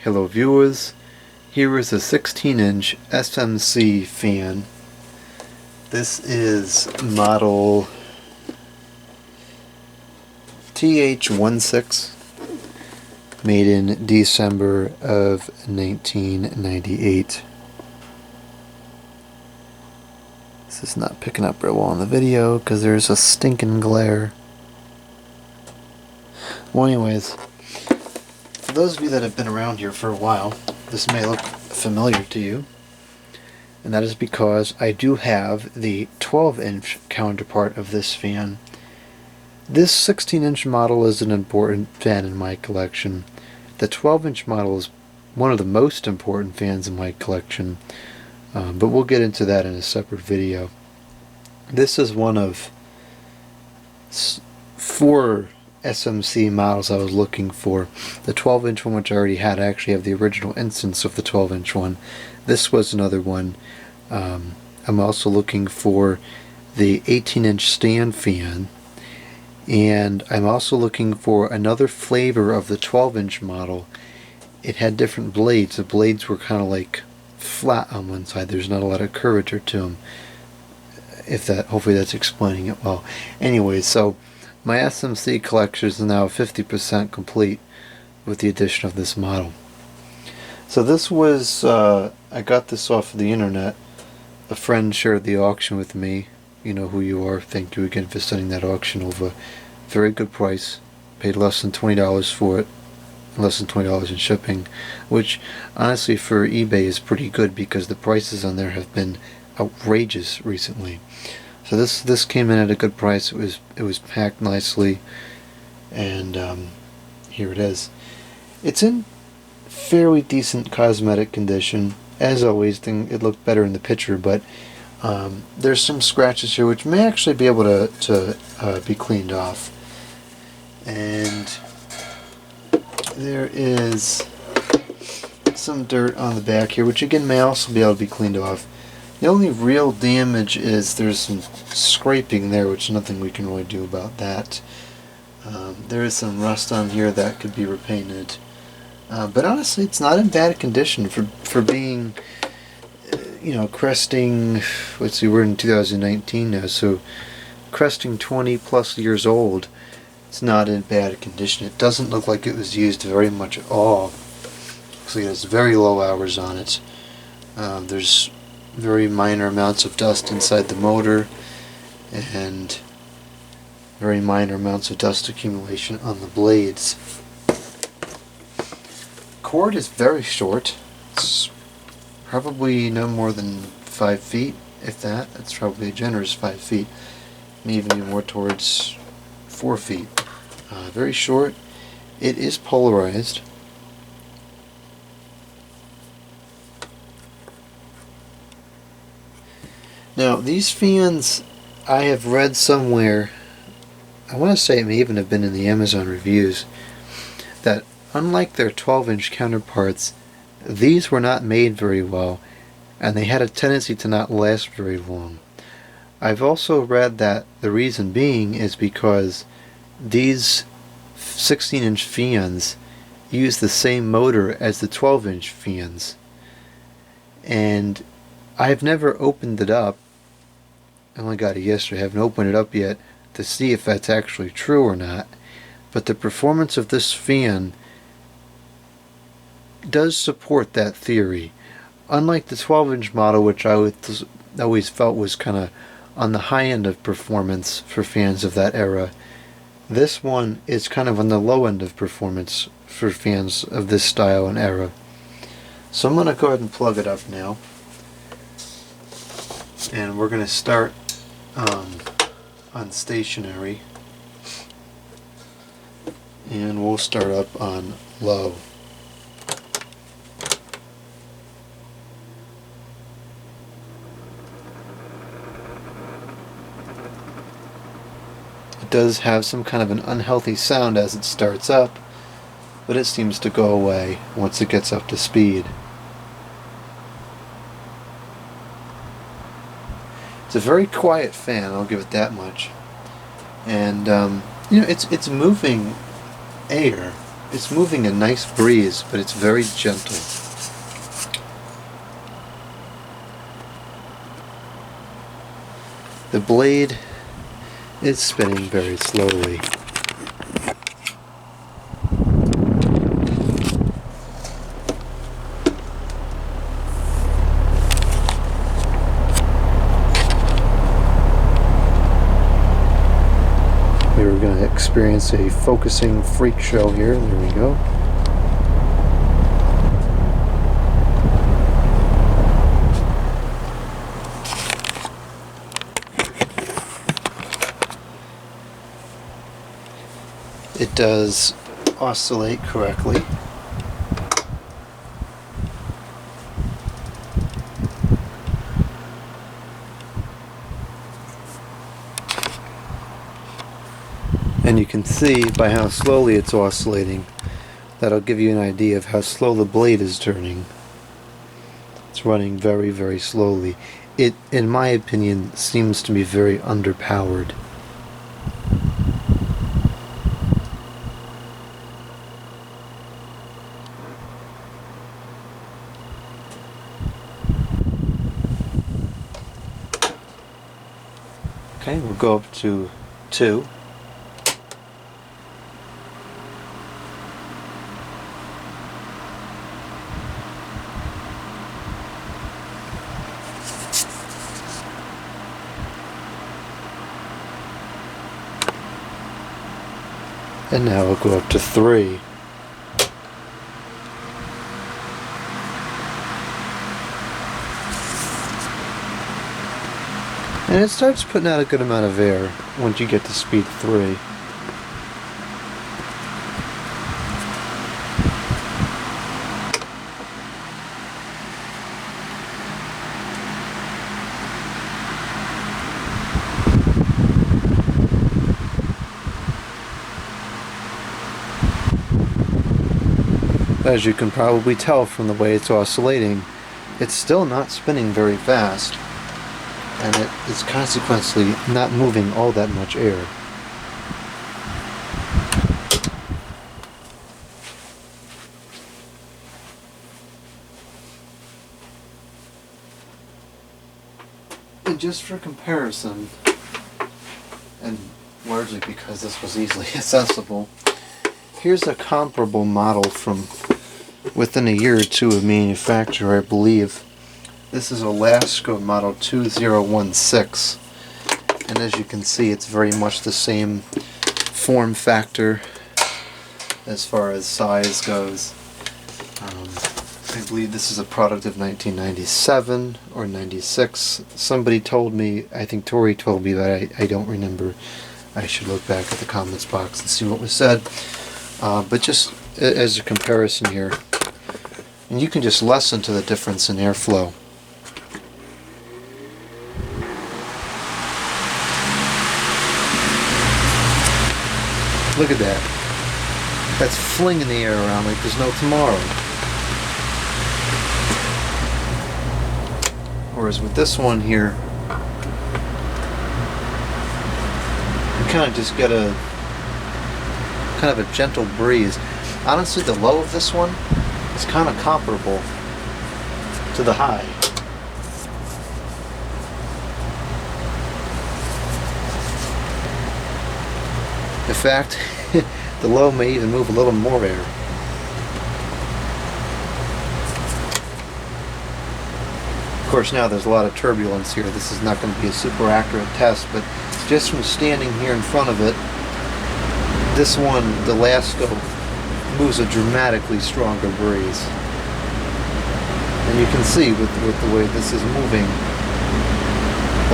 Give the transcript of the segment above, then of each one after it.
Hello viewers, here is a 16-inch SMC fan. This is model TH-16, made in December of 1998. This is not picking up real well on the video because there's a stinking glare. Well, anyways, for those of you that have been around here for a while, this may look familiar to you, and that is because I do have the 12-inch counterpart of this fan. This 16-inch model is an important fan in my collection. The 12-inch model is one of the most important fans in my collection, but we'll get into that in a separate video. This is one of 4 SMC models I was looking for. The 12-inch one, which I already had, I actually have the original instance of the 12-inch one. This was another one. I'm also looking for the 18-inch stand fan, and I'm also looking for another flavor of the 12-inch model. It had different blades. The blades were kind of like flat on one side. There's not a lot of curvature to them. Hopefully that's explaining it well. Anyway, so my SMC collection is now 50% complete with the addition of this model. So this was, I got this off of the internet. A friend shared the auction with me. You know who you are. Thank you again for sending that auction over. Very good price. Paid less than $20 for it. Less than $20 in shipping. Which, honestly, for eBay is pretty good because the prices on there have been outrageous recently. So this came in at a good price. It was packed nicely, and here it is. It's in fairly decent cosmetic condition. As always, it looked better in the picture, but there's some scratches here which may actually be able to be cleaned off. And there is some dirt on the back here, which again may also be able to be cleaned off. The only real damage is there's some scraping there, which nothing we can really do about that. There is some rust on here that could be repainted. But honestly, it's not in bad condition for being, cresting, let's see, we're in 2019 now, so cresting 20 plus years old. It's not in bad condition. It doesn't look like it was used very much at all. So it has very low hours on it. There's very minor amounts of dust inside the motor, and very minor amounts of dust accumulation on the blades. Cord is very short. It's probably no more than 5 feet, if that. That's probably a generous 5 feet. Maybe even more towards 4 feet. Very short. It is polarized. Now, these fans, I have read somewhere, I want to say it may even have been in the Amazon reviews, that unlike their 12-inch counterparts, these were not made very well, and they had a tendency to not last very long. I've also read that the reason being is because these 16-inch fans use the same motor as the 12-inch fans, and I've never opened it up. I only got it yesterday. I haven't opened it up yet to see if that's actually true or not. But the performance of this fan does support that theory. Unlike the 12-inch model, which I always felt was kind of on the high end of performance for fans of that era, this one is kind of on the low end of performance for fans of this style and era. So I'm going to go ahead and plug it up now. And we're going to start on stationary, and we'll start up on low. It does have some kind of an unhealthy sound as it starts up, but it seems to go away once it gets up to speed. It's a very quiet fan, I'll give it that much. And it's moving air. It's moving a nice breeze, but it's very gentle. The blade is spinning very slowly. We're going to experience a focusing freak show here. There we go. It does oscillate correctly. And you can see by how slowly it's oscillating, that'll give you an idea of how slow the blade is turning. It's running very, very slowly. It, in my opinion, seems to be very underpowered. Okay, we'll go up to 2. And now we'll go up to 3. And it starts putting out a good amount of air once you get to speed 3. As you can probably tell from the way it's oscillating, it's still not spinning very fast, and it is consequently not moving all that much air. And just for comparison, and largely because this was easily accessible, here's a comparable model from within a year or two of manufacture, I believe. This is Alaska model 2016, and as you can see, it's very much the same form factor as far as size goes. I believe this is a product of 1997 or 96. Somebody told me, I think Tori told me, but I don't remember. I should look back at the comments box and see what was said. But just as a comparison here, and you can just listen to the difference in airflow. Look at that. That's flinging the air around like there's no tomorrow. Whereas with this one here, you kind of just get a kind of a gentle breeze. Honestly, the low of this one is kind of comparable to the high. In fact, the low may even move a little more air. Of course, now there's a lot of turbulence here. This is not going to be a super accurate test, but just from standing here in front of it, this one, the Alaska, moves a dramatically stronger breeze. And you can see with the way this is moving,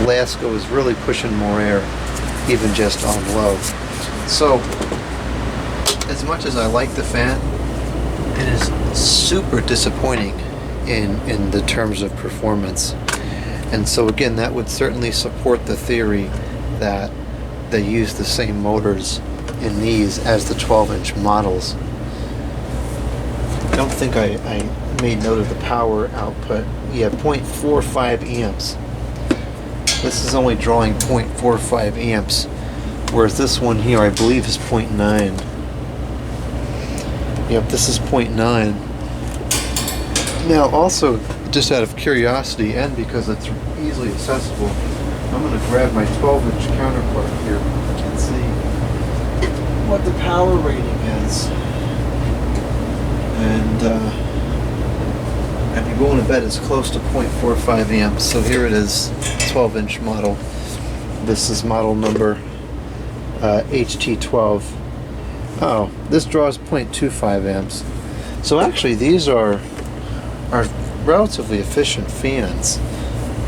Alaska is really pushing more air, even just on low. So, as much as I like the fan, it is super disappointing in the terms of performance. And so again, that would certainly support the theory that they use the same motors in these as the 12-inch models. I don't think I made note of the power output. Yeah, 0.45 amps. This is only drawing 0.45 amps, whereas this one here I believe is 0.9. Yep, this is 0.9. Now also, just out of curiosity and because it's easily accessible, I'm going to grab my 12-inch counterpart here and see what the power rating is. And I'd be willing to bet it's close to 0.45 amps. So here it is, 12-inch model. This is model number HT12. Oh, this draws 0.25 amps. So actually these are relatively efficient fans.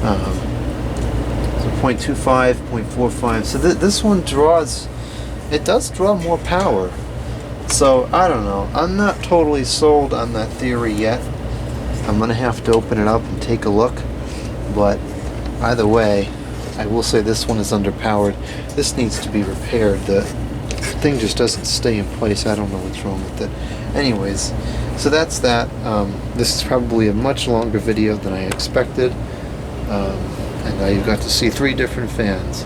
So 0.25, 0.45. So this one draws, it does draw more power. So I don't know. I'm not totally sold on that theory yet. I'm gonna have to open it up and take a look. But either way, I will say this one is underpowered. This needs to be repaired. The thing just doesn't stay in place. I don't know what's wrong with it. Anyways, so that's that. This is probably a much longer video than I expected. And now you've got to see 3 different fans.